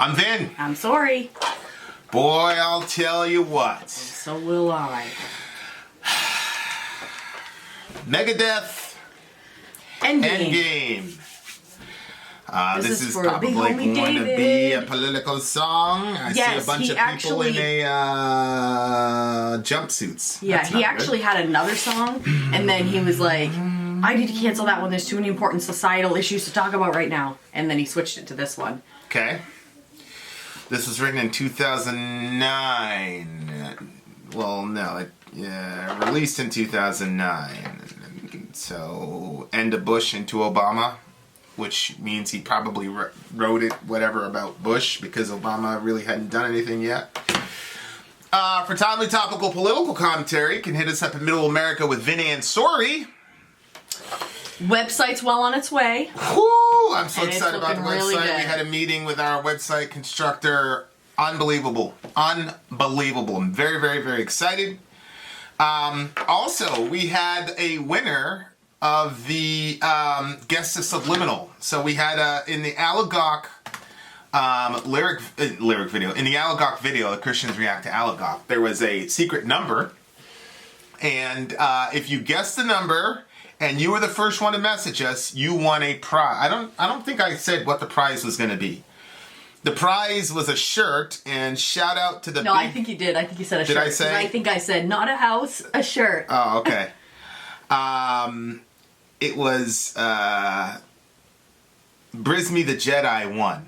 I'm Vin. I'm Sori. Boy, I'll tell you what. So will I. Megadeth. Endgame. This is for probably Big going Homie to be David. a political song. I see Yes, a bunch he of people actually- in a jumpsuits. Yeah, That's he not actually had another song, and then he was like, I need to cancel that one. There's too many important societal issues to talk about right now. And then he switched it to this one. Okay. This was written in 2009. Well, no, released in 2009. So, end of Bush into Obama, which means he probably wrote it, whatever, about Bush, because Obama really hadn't done anything yet. For timely topical political commentary, you can hit us up in Middle America with Vin and Sori. Website's well on its way. Woo! I'm so And it's excited about the looking website. really good. We had a meeting with our website constructor. Unbelievable. Unbelievable. I'm very, very, very excited. Also, we had a winner of the Guest of Subliminal. So we had in the Alagok lyric video, in the Alagok video, the Christians React to Alagok, there was a secret number. And if you guessed the number and you were the first one to message us, you won a prize. I don't think I said what the prize was going to be. The prize was a shirt, and shout out to the No, I think you did. I think you said a shirt. Did I say? I think I said not a house, a shirt. Oh, okay. It was Brisme the Jedi won.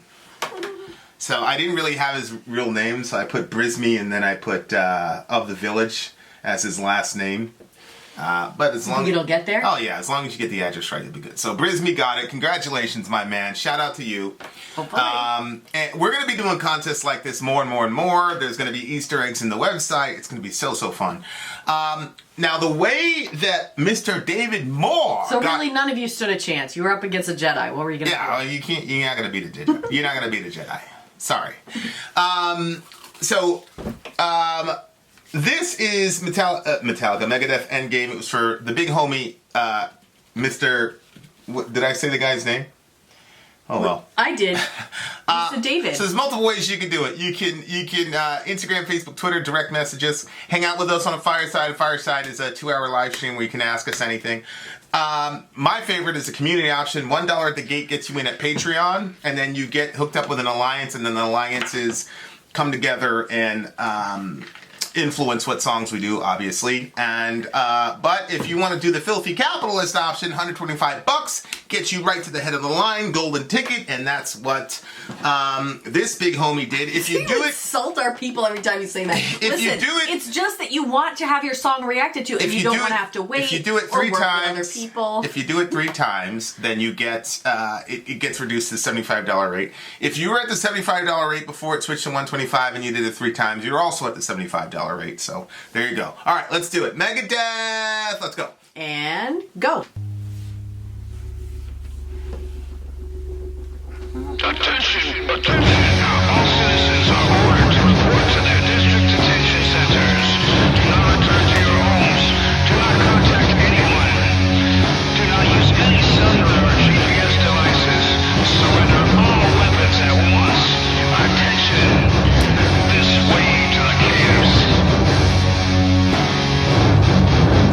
So I didn't really have his real name, so I put Brisme, and then I put of the village as his last name. But as long as it'll get there? Oh yeah, as long as you get the address right, it'll be good. So Brisme got it. Congratulations, my man. Shout out to you. Hopefully. And we're going to be doing contests like this more and more and more. There's going to be Easter eggs in the website. It's going to be so fun. Now the way that Mr. David Moore really none of you stood a chance. You were up against a Jedi. What were you going to do? Yeah, well, you can't. You're not going to beat a Jedi. You're not going to beat a Jedi. Sorry. This is Metallica, Megadeth Endgame. It was for the big homie, Mr. Did I say the guy's name? Oh well. I did. Mr. David. So there's multiple ways you can do it. You can Instagram, Facebook, Twitter, direct messages. Hang out with us on a Fireside. Fireside is a 2-hour live stream where you can ask us anything. My favorite is the community option. $1 at the gate gets you in at Patreon, and then you get hooked up with an alliance, and then the alliances come together and influence what songs we do, obviously. And but if you want to do the filthy capitalist option, $125 gets you right to the head of the line, golden ticket, and that's what this big homie did. If you do it, insult our people every time you say that. If you do it, it's just that you want to have your song reacted to, and you don't want to have to wait. If you do it or 3 work with times, other people. If you do it 3 times, then you get it gets reduced to the $75 rate. If you were at the $75 rate before it switched to $125 and you did it 3 times, you're also at the $75 rate. So there you go. All right, let's do it. Megadeth, let's go. And go. Attention, attention. All citizens are ordered to report to their district detention centers. Do not return to your homes. Do not contact anyone. Do not use any cellular or GPS devices. Surrender all weapons at once. Attention. This way to the camps.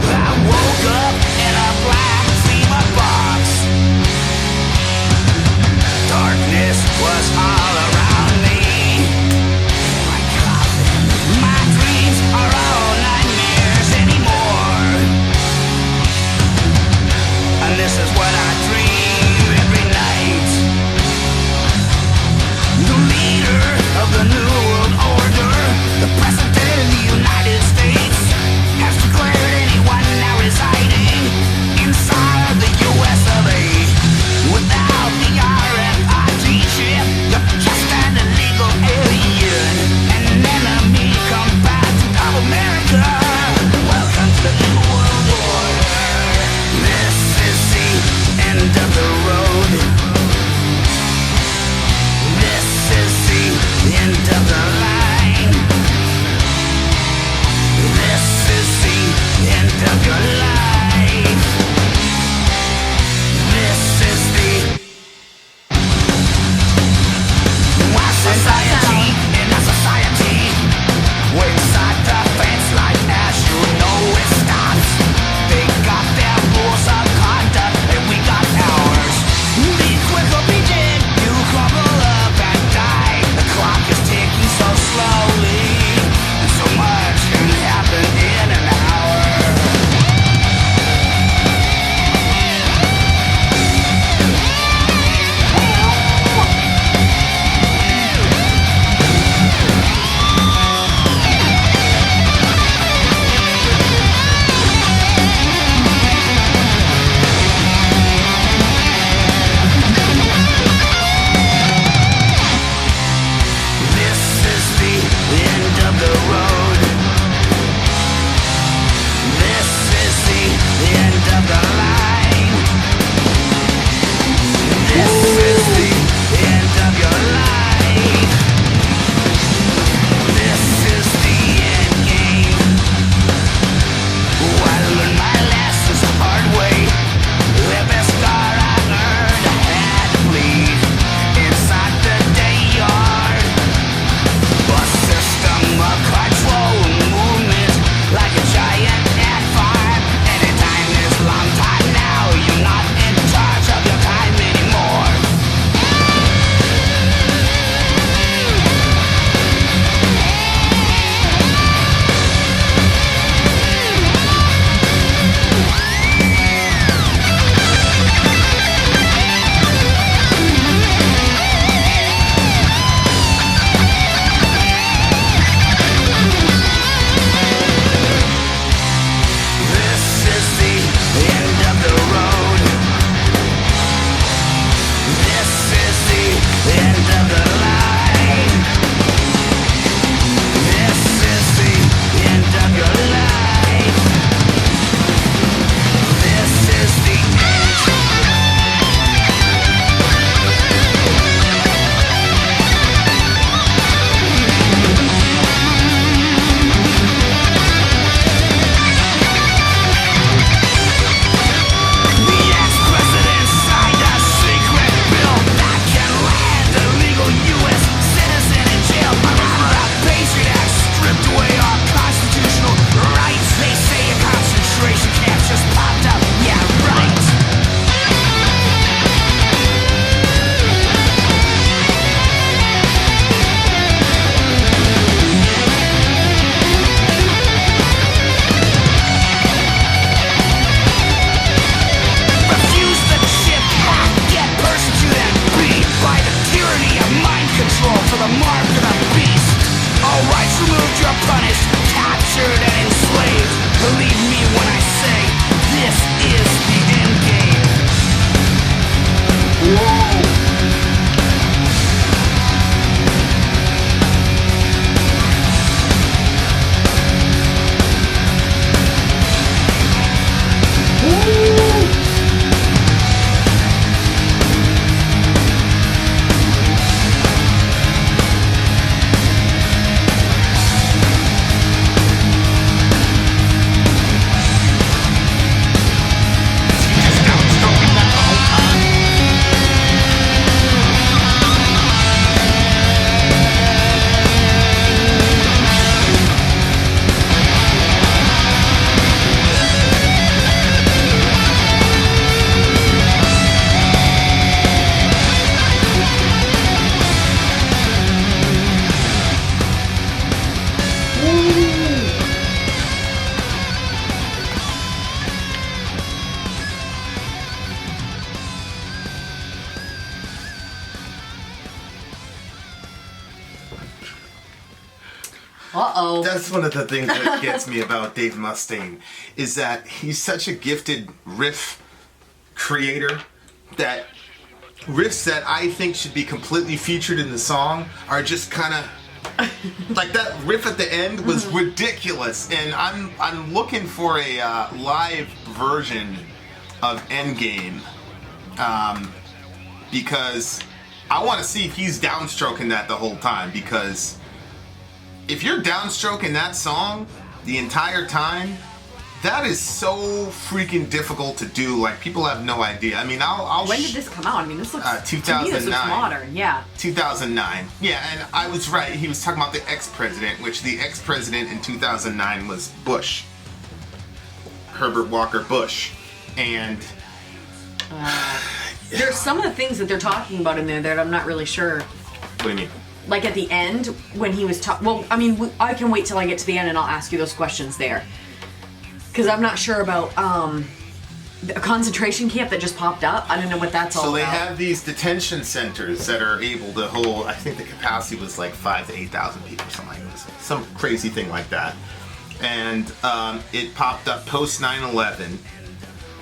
I woke up in a black FEMA box. Darkness was all around me. My dreams are all nightmares anymore. And this is what I dream every night. The leader of the New World Order, the President of the United States, has declared anyone now residing inside the US of A without the RFID chip Uh-oh. That's one of the things that gets me about Dave Mustaine, is that he's such a gifted riff creator that riffs that I think should be completely featured in the song are just kind of like that riff at the end was ridiculous, and I'm looking for a live version of Endgame because I want to see if he's downstroking that the whole time, because if you're downstroking that song the entire time, that is so freaking difficult to do. Like, people have no idea. I mean, When did this come out? I mean, this looks 2009. To me, this looks modern. Yeah. 2009. Yeah, and I was right. He was talking about the ex-president, which the ex-president in 2009 was Bush. Herbert Walker Bush. And There's some of the things that they're talking about in there that I'm not really sure. what do you mean? Like at the end, when he was talking... Well, I mean, I can wait till I get to the end and I'll ask you those questions there. Because I'm not sure about a concentration camp that just popped up. I don't know what that's all So about. they have these detention centers that are able to hold, I think the capacity was like 5,000 to 8,000 people, something like this. Some crazy thing like that. And it popped up post 9/11.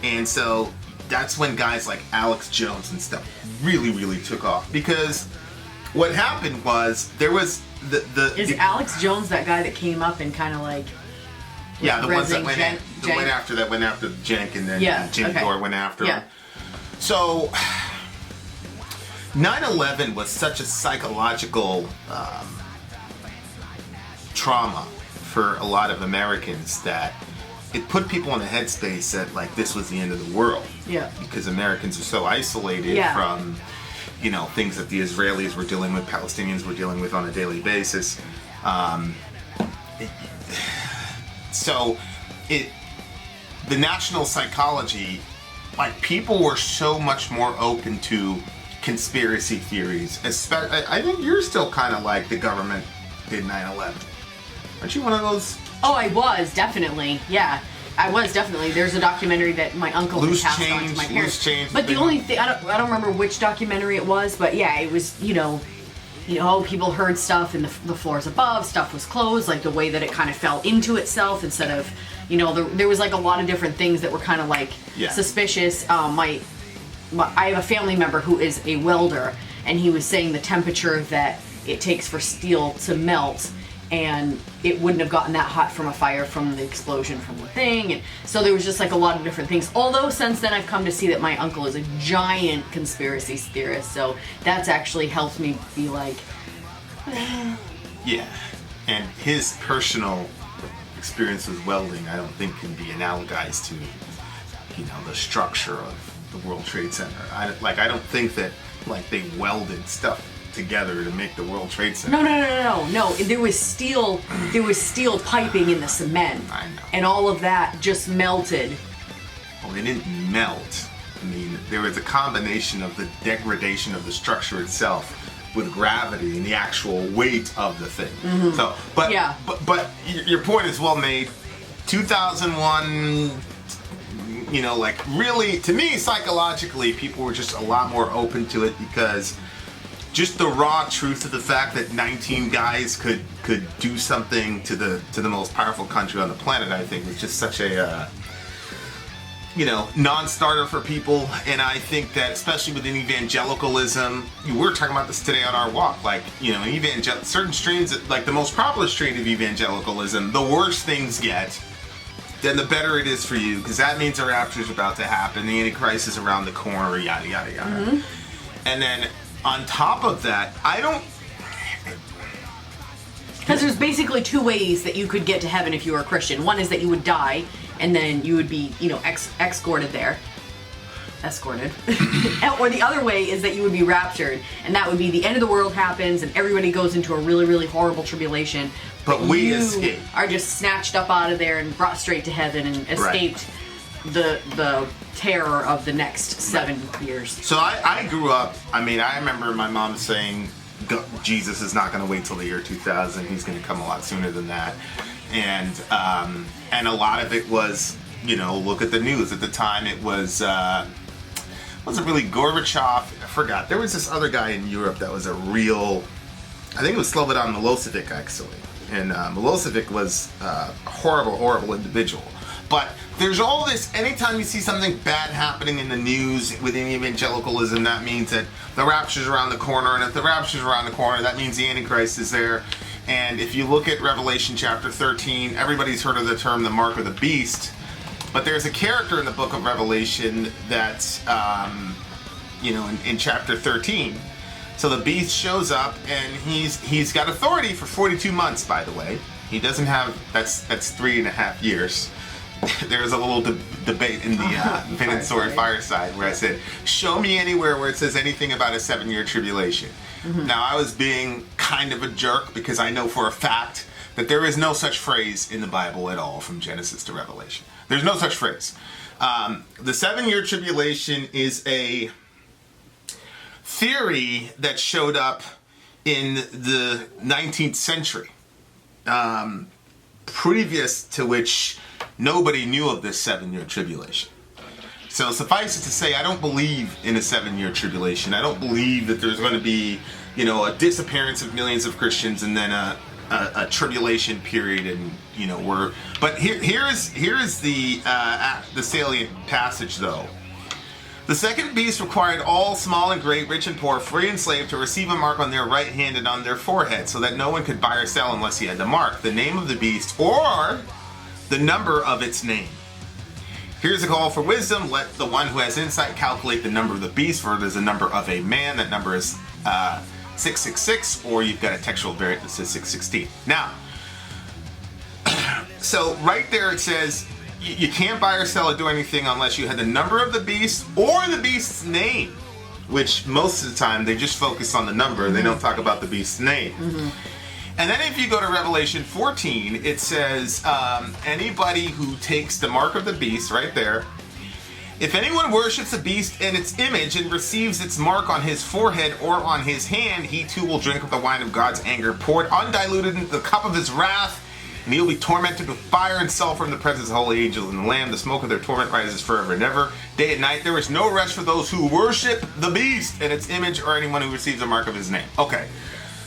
And so that's when guys like Alex Jones and stuff really, really took off. Because what happened was, there was Is Alex Jones that guy that came up and kind of like... Yeah, the ones that went Jenk? after Jenk, and then Jim Dore went after him. So 9/11 was such a psychological trauma for a lot of Americans that it put people in a headspace that like this was the end of the world. Yeah. Because Americans are so isolated from, you know, things that the Israelis were dealing with, Palestinians were dealing with on a daily basis. So, the national psychology, like, people were so much more open to conspiracy theories. I think you're still kind of like the government did 9/11. Aren't you one of those? Oh, I was, definitely. Yeah. I was, definitely. There's a documentary that my uncle had passed on to my parents. Loose change. But the only thing, I don't remember which documentary it was, but yeah, it was, you know, people heard stuff in the floors above, stuff was closed, like the way that it kind of fell into itself instead of, you know, there was like a lot of different things that were kind of like suspicious. I have a family member who is a welder, and he was saying the temperature that it takes for steel to melt, and it wouldn't have gotten that hot from a fire from the explosion from the thing. And so there was just like a lot of different things. Although since then I've come to see that my uncle is a giant conspiracy theorist, so that's actually helped me be like... Yeah. And his personal experience with welding, I don't think can be analogized to, you know, the structure of the World Trade Center. I don't think that like they welded stuff together to make the World Trade Center. No. There was steel piping in the cement. I know. And all of that just melted. Well, they didn't melt. I mean, there was a combination of the degradation of the structure itself with gravity and the actual weight of the thing. Mm-hmm. So, but your point is well made. 2001, you know, like really, to me, psychologically, people were just a lot more open to it because just the raw truth of the fact that 19 guys could do something to the most powerful country on the planet, I think, was just such a non-starter for people. And I think that especially within evangelicalism, we were talking about this today on our walk, like, you know, certain strains, like the most popular strain of evangelicalism, the worse things get, then the better it is for you, because that means the rapture is about to happen, the Antichrist is around the corner, yada yada yada. Mm-hmm. And then on top of that, because there's basically two ways that you could get to heaven if you were a Christian. One is that you would die, and then you would be, you know, escorted there. Escorted. Or the other way is that you would be raptured, and that would be the end of the world happens, and everybody goes into a really, really horrible tribulation. But we escape. Are just snatched up out of there and brought straight to heaven and escaped the terror of the next 7 years. So I grew up, I remember my mom saying, Jesus is not going to wait till the year 2000. He's going to come a lot sooner than that. And a lot of it was, you know, look at the news. At the time, it was, wasn't really Gorbachev. I forgot. There was this other guy in Europe that was a real, I think it was Slobodan Milosevic, actually. And Milosevic was a horrible, horrible individual. But there's all this, anytime you see something bad happening in the news within evangelicalism, that means that the rapture's around the corner, and if the rapture's around the corner, that means the Antichrist is there. And if you look at Revelation chapter 13, everybody's heard of the term the mark of the beast, but there's a character in the book of Revelation that's, in chapter 13. So the beast shows up, and he's got authority for 42 months, by the way. He doesn't have, that's 3.5 years. There was a little debate in the Vin and Sori fireside where I said, show me anywhere where it says anything about a 7-year tribulation. Mm-hmm. Now, I was being kind of a jerk because I know for a fact that there is no such phrase in the Bible at all from Genesis to Revelation. There's no such phrase. The 7-year tribulation is a theory that showed up in the 19th century, previous to which nobody knew of this 7-year tribulation. So suffice it to say, I don't believe in a 7-year tribulation. I don't believe that there's going to be, a disappearance of millions of Christians and then a tribulation period, and But here is the salient passage though. The second beast required all, small and great, rich and poor, free and slave, to receive a mark on their right hand and on their forehead, so that no one could buy or sell unless he had the mark, the name of the beast, or the number of its name. Here's a call for wisdom. Let the one who has insight calculate the number of the beast, for it is the number of a man. That number is 666, or you've got a textual variant that says 616. Now, so right there it says you can't buy or sell or do anything unless you had the number of the beast or the beast's name, which most of the time they just focus on the number. They don't talk about the beast's name. Mm-hmm. And then if you go to Revelation 14, it says anybody who takes the mark of the beast, right there, if anyone worships the beast and its image and receives its mark on his forehead or on his hand, he too will drink of the wine of God's anger, poured undiluted into the cup of his wrath, and he'll be tormented with fire and sulfur in the presence of the holy angels and the Lamb. The smoke of their torment rises forever and ever, day and night. There is no rest for those who worship the beast and its image, or anyone who receives a mark of his name. Okay,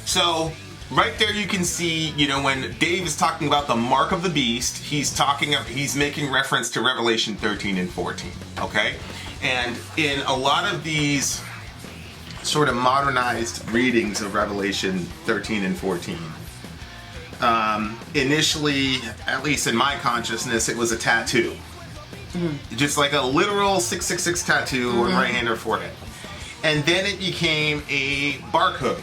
so right there you can see, when Dave is talking about the mark of the beast, he's making reference to Revelation 13 and 14, okay? And in a lot of these sort of modernized readings of Revelation 13 and 14, initially, at least in my consciousness, it was a tattoo. Mm-hmm. Just like a literal 666 tattoo on right hand or forehead. And then it became a barcode.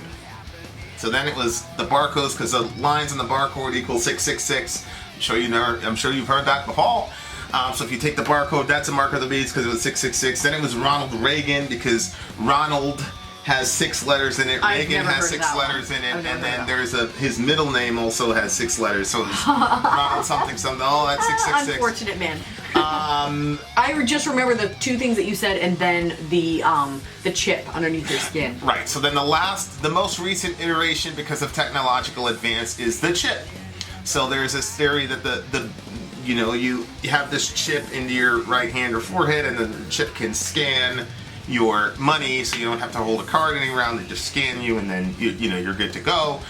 So then it was the barcodes, because the lines on the barcode equal 666. I'm sure you've heard that before. So if you take the barcode, that's a mark of the beast because it was 666. Then it was Ronald Reagan, because Ronald has 6 letters in it. Reagan has 6 letters in it. And then there's his middle name also has 6 letters. So it's Ronald something. Oh, that's 666. Unfortunate man. I just remember the 2 things that you said, and then the chip underneath your skin. Right. So then the most recent iteration, because of technological advance, is the chip. So there's this theory that you have this chip into your right hand or forehead, and then the chip can scan your money, so you don't have to hold a card any around. They just scan you, and then you're good to go.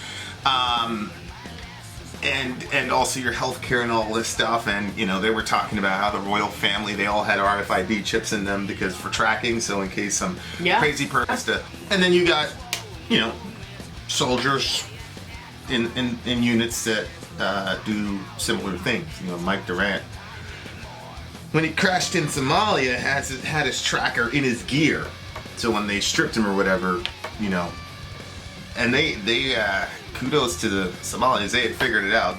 And also your healthcare and all this stuff. And they were talking about how the royal family, they all had RFID chips in them because for tracking, so in case some crazy person. And then you got soldiers in units that do similar things. Mike Durant, when he crashed in Somalia, had his tracker in his gear. So when they stripped him or whatever, and they kudos to the Somalis, they had figured it out.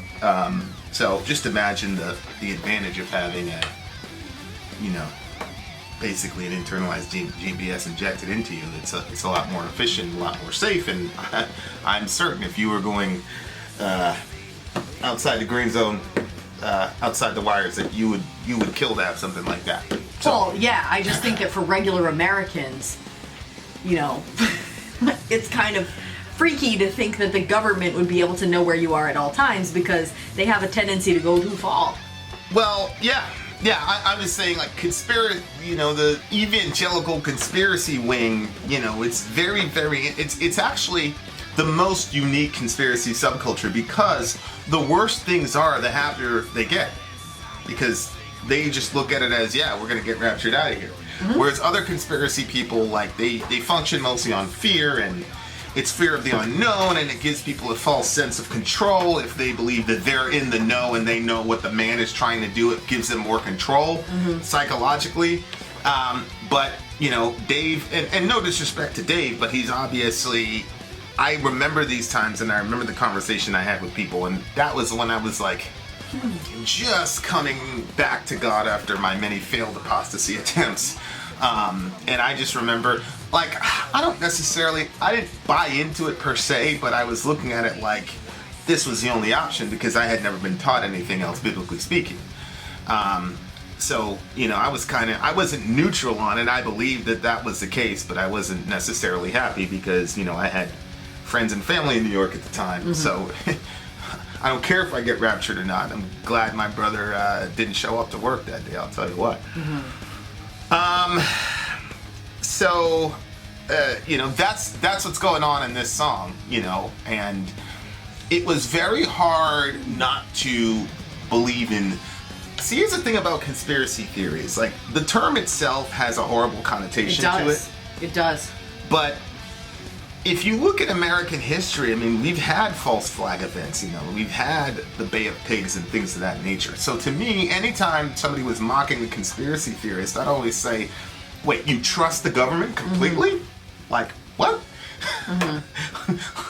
So just imagine the advantage of having basically an internalized GPS injected into you. It's a lot more efficient, a lot more safe, and I'm certain if you were going outside the green zone, outside the wires, that you would kill to have something like that. So, well, yeah, I just think that for regular Americans, it's kind of freaky to think that the government would be able to know where you are at all times, because they have a tendency to go too far. Well, yeah, I'm just saying, like, the evangelical conspiracy wing, it's very, very, it's actually the most unique conspiracy subculture, because the worse things are, the happier they get. Because they just look at it as, yeah, we're going to get raptured out of here. Whereas other conspiracy people, like, they function mostly on fear, and it's fear of the unknown, and it gives people a false sense of control. If they believe that they're in the know and they know what the man is trying to do, it gives them more control psychologically. But, you know, Dave, and no disrespect to Dave, but he's obviously, I remember these times, and I remember the conversation I had with people, and that was when I was like, just coming back to God after my many failed apostasy attempts. And I just remember, like, I didn't buy into it per se, but I was looking at it like this was the only option because I had never been taught anything else, biblically speaking. So, you know, I wasn't neutral on it. I believed that was the case, but I wasn't necessarily happy because, you know, I had friends and family in New York at the time. So I don't care if I get raptured or not. I'm glad my brother didn't show up to work that day, I'll tell you what. So, you know, that's what's going on in this song, you know, and it was very hard not to believe in. See, here's the thing about conspiracy theories. Like, the term itself has a horrible connotation to it. It does. But if you look at American history, I mean, we've had false flag events, you know, we've had the Bay of Pigs and things of that nature. So to me, anytime somebody was mocking a conspiracy theorist, I'd always say, wait, you trust the government completely? Like, what?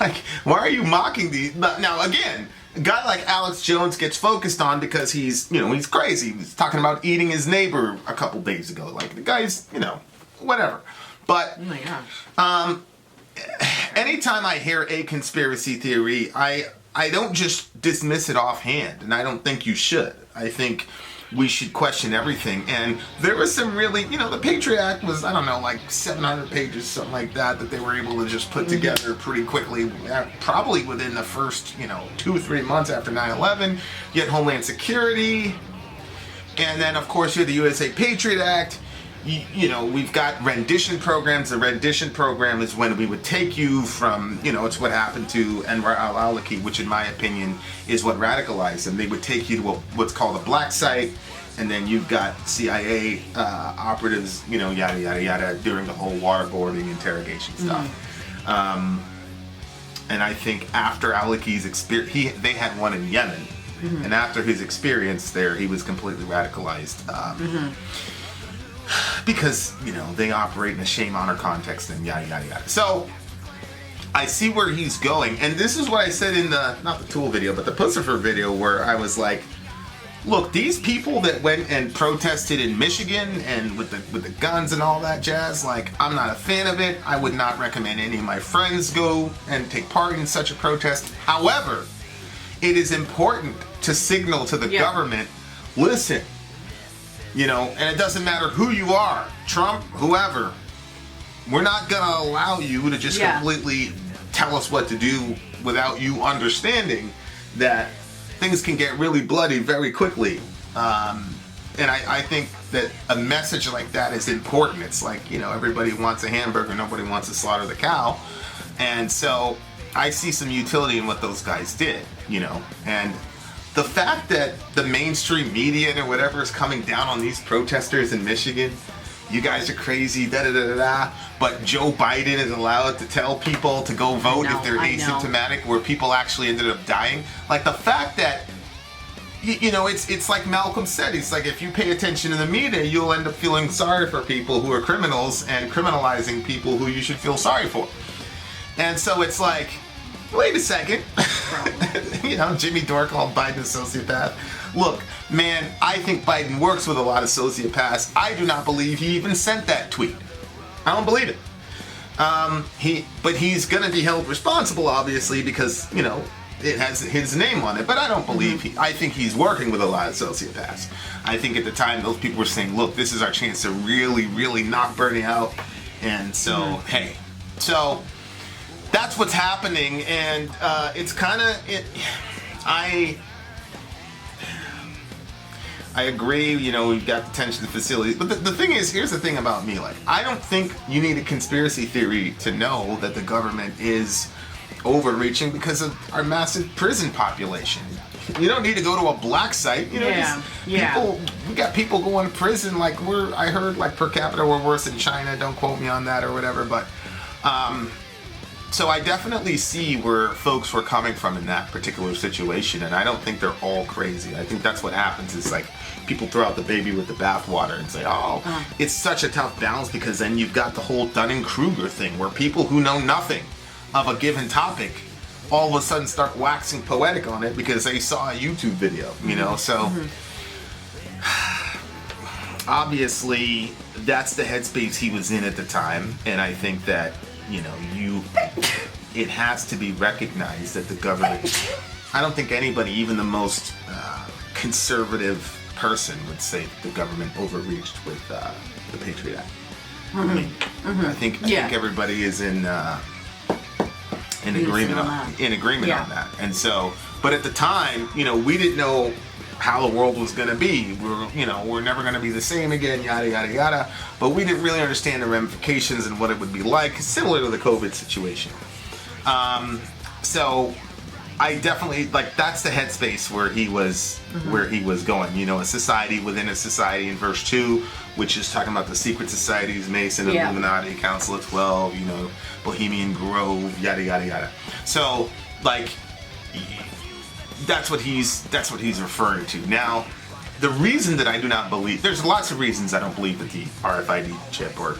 Like, why are you mocking these? Now, again, a guy like Alex Jones gets focused on because he's, you know, he's crazy. He was talking about eating his neighbor a couple days ago. Like, the guy's, you know, whatever. But, oh my gosh. Anytime I hear a conspiracy theory, I don't just dismiss it offhand, and I don't think you should. I think we should question everything. And there was some really, you know, the Patriot Act was, I don't know, like 700 pages, something like that they were able to just put together pretty quickly, probably within the first, you know, 2 or 3 months after 9/11. You had Homeland Security, and then, of course, you had the USA Patriot Act. You know, we've got rendition programs. The rendition program is when we would take you from, you know, it's what happened to Anwar al-Awlaki, which in my opinion is what radicalized them. They would take you to what's called a black site, and then you've got CIA operatives, you know, yada, yada, yada, during the whole waterboarding interrogation stuff. And I think after al-Awlaki's experience, they had one in Yemen, and after his experience there, he was completely radicalized. Because, you know, they operate in a shame honor context and yada yada yada. So I see where he's going, and this is what I said in the, not the Tool video, but the Pussifer video, where I was like, look, these people that went and protested in Michigan and with the guns and all that jazz, like, I'm not a fan of it. I would not recommend any of my friends go and take part in such a protest. However, it is important to signal to the government, listen, you know, and it doesn't matter who you are, Trump, whoever, we're not going to allow you to just completely tell us what to do without you understanding that things can get really bloody very quickly. And I think that a message like that is important. It's like, you know, everybody wants a hamburger, nobody wants to slaughter the cow. And so I see some utility in what those guys did, you know, and the fact that the mainstream media or whatever is coming down on these protesters in Michigan, you guys are crazy, da-da-da-da-da, but Joe Biden is allowed to tell people to go vote if they're asymptomatic, where people actually ended up dying. Like, the fact that, you know, it's like Malcolm said, it's like, if you pay attention to the media, you'll end up feeling sorry for people who are criminals and criminalizing people who you should feel sorry for. And so it's like, wait a second. You know, Jimmy Dore called Biden a sociopath. Look, man, I think Biden works with a lot of sociopaths. I do not believe he even sent that tweet. I don't believe it. But he's going to be held responsible, obviously, because, you know, it has his name on it. But I don't believe I think he's working with a lot of sociopaths. I think at the time those people were saying, look, this is our chance to really, really knock Bernie out. And so, hey. So that's what's happening, and it's kind of I agree, you know, we've got detention facilities, but the thing is, here's the thing about me, like, I don't think you need a conspiracy theory to know that the government is overreaching because of our massive prison population. You don't need to go to a black site. You know, people. We got people going to prison like I heard like per capita we're worse in China. Don't quote me on that or whatever. But so I definitely see where folks were coming from in that particular situation, and I don't think they're all crazy. I think that's what happens is like people throw out the baby with the bathwater and say, it's such a tough balance because then you've got the whole Dunning-Kruger thing where people who know nothing of a given topic all of a sudden start waxing poetic on it because they saw a YouTube video, you know? So obviously that's the headspace he was in at the time, and I think that, you know, it has to be recognized that the government, I don't think anybody, even the most conservative person would say that the government overreached with the Patriot Act. I mean, I think everybody is in agreement on that. And so, but at the time, you know, we didn't know how the world was going to be. We're never going to be the same again, yada, yada, yada. But we didn't really understand the ramifications and what it would be like, similar to the COVID situation. So I definitely, that's the headspace where he was going. You know, a society within a society in verse 2, which is talking about the secret societies, Mason, Illuminati, Council of 12, you know, Bohemian Grove, yada, yada, yada. So, that's what he's referring to. Now, the reason that I do not believe, there's lots of reasons I don't believe that the RFID chip or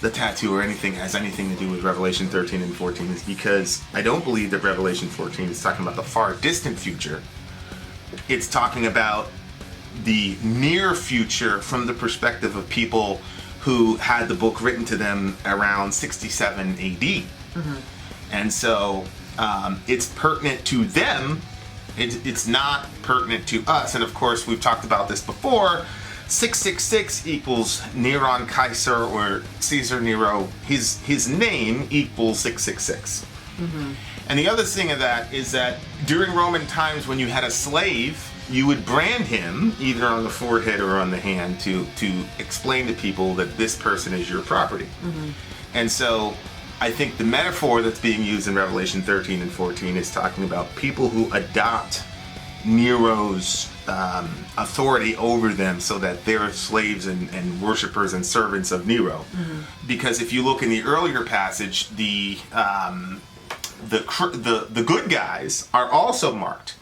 the tattoo or anything has anything to do with Revelation 13 and 14 is because I don't believe that Revelation 14 is talking about the far distant future. It's talking about the near future from the perspective of people who had the book written to them around 67 AD. And so it's pertinent to them. It's not pertinent to us. And of course, we've talked about this before. 666 equals Neron Kaiser or Caesar Nero. His name equals 666. And the other thing of that is that during Roman times when you had a slave, you would brand him either on the forehead or on the hand to explain to people that this person is your property. And so I think the metaphor that's being used in Revelation 13 and 14 is talking about people who adopt Nero's authority over them so that they're slaves and worshipers and servants of Nero. Because if you look in the earlier passage, the good guys are also marked.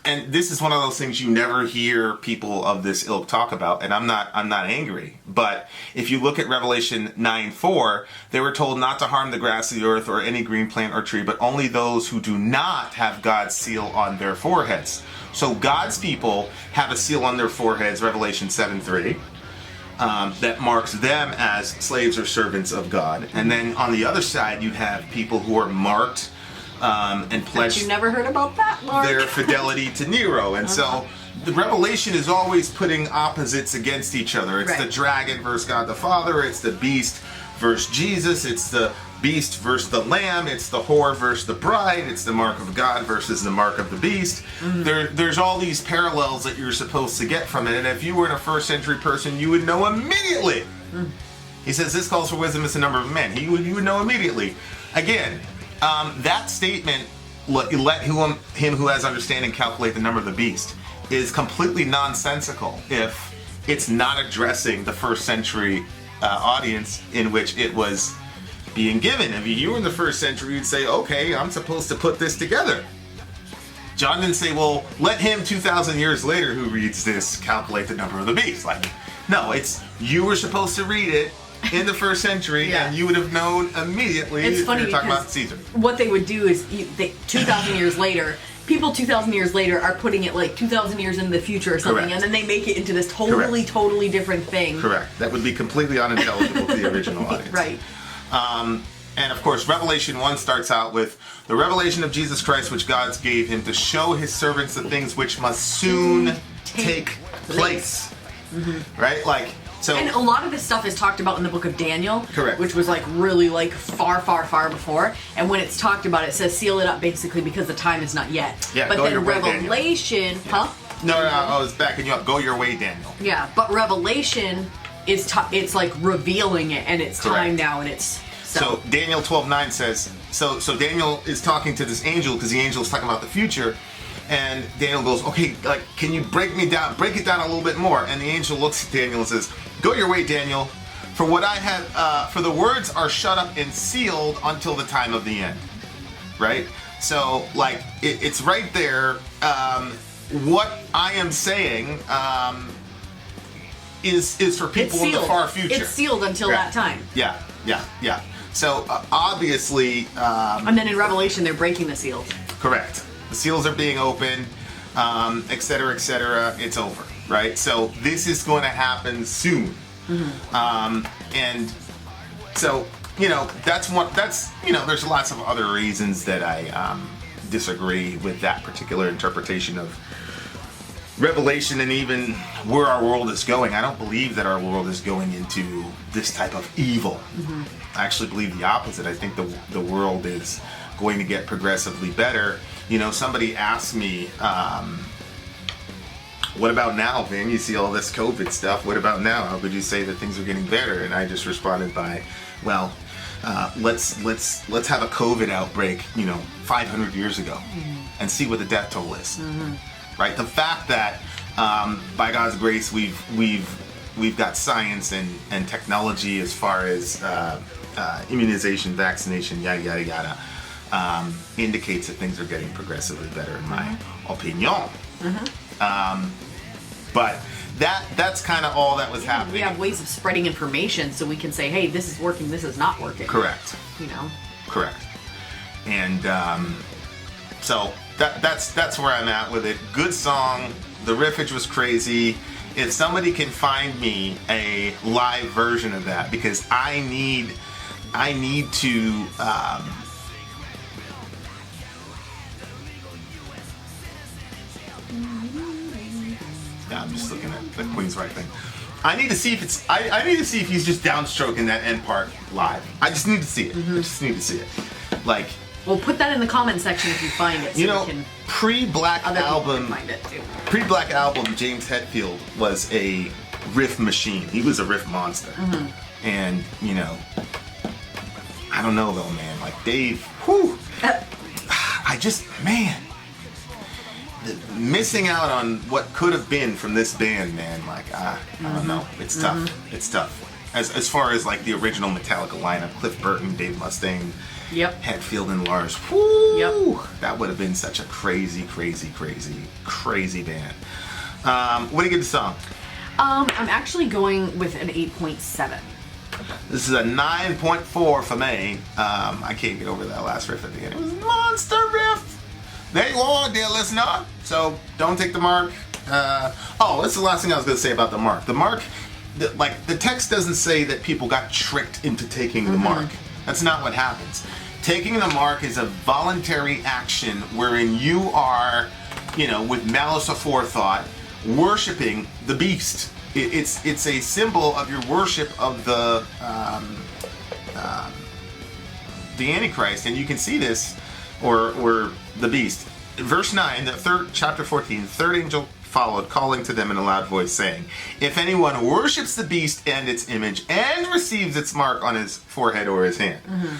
And this is one of those things you never hear people of this ilk talk about, and I'm not angry. But if you look at Revelation 9:4, they were told not to harm the grass of the earth or any green plant or tree, but only those who do not have God's seal on their foreheads. So God's people have a seal on their foreheads, Revelation 7:3, that marks them as slaves or servants of God. And then on the other side, you have people who are marked and pledged. You never heard about that, Lord? Their fidelity to Nero. And so the Revelation is always putting opposites against each other. It's the dragon versus God the Father. It's the beast versus Jesus. It's the beast versus the lamb. It's the whore versus the bride. It's the mark of God versus the mark of the beast. There's all these parallels that you're supposed to get from it. And if you were a first century person, you would know immediately. He says this calls for wisdom is the number of men. You would know immediately. Again, that statement, let him who has understanding calculate the number of the beast, is completely nonsensical if it's not addressing the first century audience in which it was being given. If you were in the first century, you'd say, okay, I'm supposed to put this together. John didn't say, well, let him 2,000 years later who reads this calculate the number of the beast. No, it's you were supposed to read it in the first century, and you would have known immediately. It's funny you're talking about Caesar. What they would do is, 2,000 years later, people 2,000 years later are putting it 2,000 years into the future or something, and then they make it into this totally different thing. Correct. That would be completely unintelligible to the original audience. Right. And of course, Revelation 1 starts out with the revelation of Jesus Christ, which God gave him to show his servants the things which must soon take place. Right? And a lot of this stuff is talked about in the book of Daniel. Correct. Which was really far before. And when it's talked about, it says seal it up basically because the time is not yet. Yeah, but go then your way, Revelation, Daniel. No, I was backing you up. Go your way, Daniel. Yeah, but Revelation is it's revealing it, and it's time now, and it's So Daniel 12:9 says, so Daniel is talking to this angel because the angel is talking about the future, and Daniel goes, okay, like, can you break it down a little bit more? And the angel looks at Daniel and says, go your way, Daniel, for what I have, for the words are shut up and sealed until the time of the end. Right? So, like, it's right there. What I am saying is for people in the far future. It's sealed until that time. Yeah. So, obviously... and then in Revelation, they're breaking the seals. Correct. The seals are being opened, et cetera, it's over, right? So, this is going to happen soon. And so... there's lots of other reasons that I disagree with that particular interpretation of Revelation and even where our world is going. I don't believe that our world is going into this type of evil. I actually believe the opposite. I think the world is going to get progressively better. Somebody asked me, what about now, Vin? You see all this COVID stuff. What about now? How could you say that things are getting better? And I just responded by, well, let's have a COVID outbreak, 500 years ago, and see what the death toll is. Right? The fact that by God's grace we've got science and technology as far as immunization, vaccination, yada yada yada, indicates that things are getting progressively better, in my opinion. But that's kind of all that was happening. We have ways of spreading information, so we can say, hey, this is working, this is not working. Correct. Correct. And so that's where I'm at with it. Good song. The riffage was crazy. If somebody can find me a live version of that, because I need to. Yeah, I'm just looking at the Queen's Right thing. I need to see if I need to see if he's just downstroking that end part live. I just need to see it. I just need to see it. Like. Well, put that in the comment section if you find it. So pre-Black Album, find it too. Pre-Black Album, James Hetfield was a riff machine. He was a riff monster. And I don't know though, man. Like Dave, missing out on what could have been from this band, man. Like I don't know. It's tough. It's tough. As far as like the original Metallica lineup, Cliff Burton, Dave Mustaine. Yep. Hetfield and Lars. Woo! Yep. That would have been such a crazy band. What do you give the song? I'm actually going with an 8.7. This is a 9.4 for me. I can't get over that last riff at the end. It was a monster riff. There you are, dear listener. So don't take the mark. That's the last thing I was going to say about the mark. The mark, the text doesn't say that people got tricked into taking the mark. That's not what happens. Taking the mark is a voluntary action wherein you are, with malice aforethought, worshiping the beast. It's a symbol of your worship of the Antichrist, and you can see this, or the beast. Verse 9, chapter 14, third angel followed, calling to them in a loud voice, saying, if anyone worships the beast and its image and receives its mark on his forehead or his hand.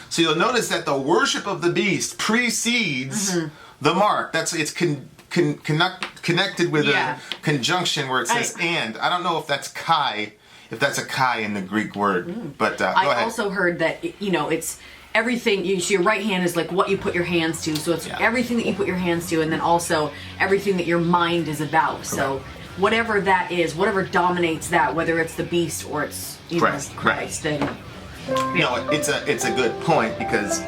So you'll notice that the worship of the beast precedes the mark. It's connected with a conjunction where it says and. I don't know if that's chi, if that's a chi in the Greek word, but go ahead. I also heard that, it's everything. Your right hand is like what you put your hands to, so it's everything that you put your hands to, and then also everything that your mind is about. Correct. So whatever that is, whatever dominates that, whether it's the beast or it's Christ, then it's a good point, because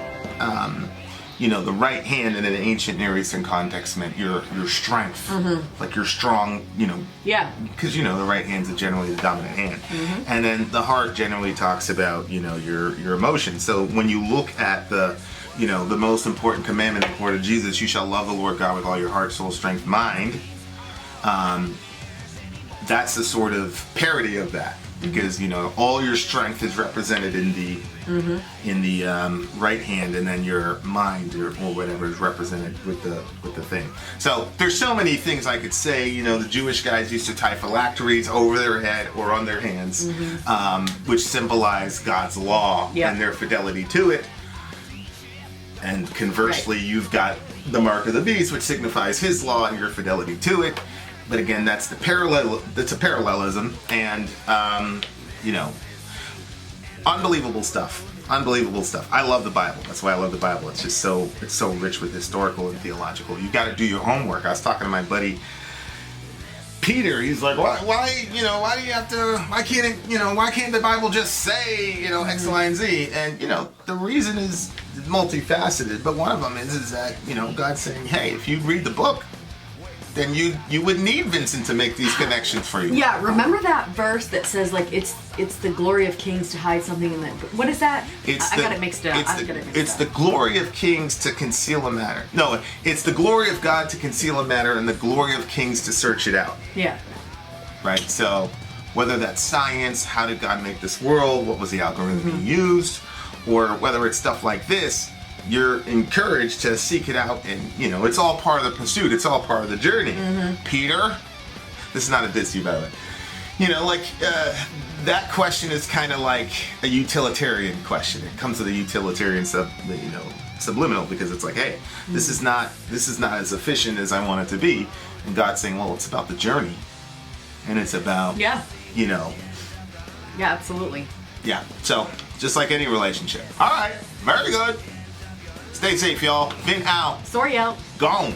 the right hand in an ancient Near Eastern context meant your strength, like you're strong, because the right hand's generally the dominant hand, and then the heart generally talks about your emotions. So when you look at the most important commandment in the word of Jesus, you shall love the Lord God with all your heart, soul, strength, mind. That's the sort of parody of that. because all your strength is represented in the right hand, and then your mind or whatever is represented with the thing. So there's so many things I could say. The Jewish guys used to tie phylacteries over their head or on their hands, which symbolize God's law and their fidelity to it. And conversely, you've got the mark of the beast, which signifies his law and your fidelity to it. But again, that's a parallelism, and unbelievable stuff. Unbelievable stuff. I love the Bible. That's why I love the Bible. It's just so rich with historical and theological. You got to do your homework. I was talking to my buddy Peter. He's like, why do you have to? Why can't the Bible just say X, Y, and Z? And the reason is multifaceted. But one of them is that God's saying, hey, if you read the book, then you would need Vincent to make these connections for you. Yeah, remember that verse that says it's the glory of kings to hide something in that. What is that? I got it mixed up. It's the glory of kings to conceal a matter. No, it's the glory of God to conceal a matter and the glory of kings to search it out. Yeah. Right? So whether that's science, how did God make this world, what was the algorithm he used, or whether it's stuff like this, you're encouraged to seek it out, and it's all part of the pursuit. It's all part of the journey. Peter, this is not a diss you, by the way. That question is kind of like a utilitarian question. It comes with a utilitarian subliminal, because it's like, hey, this is not as efficient as I want it to be, and God's saying, well, it's about the journey, and it's about Yeah, absolutely. Yeah. So just like any relationship. All right. Very good. Stay safe, y'all. Vin out. Sori out. Gone.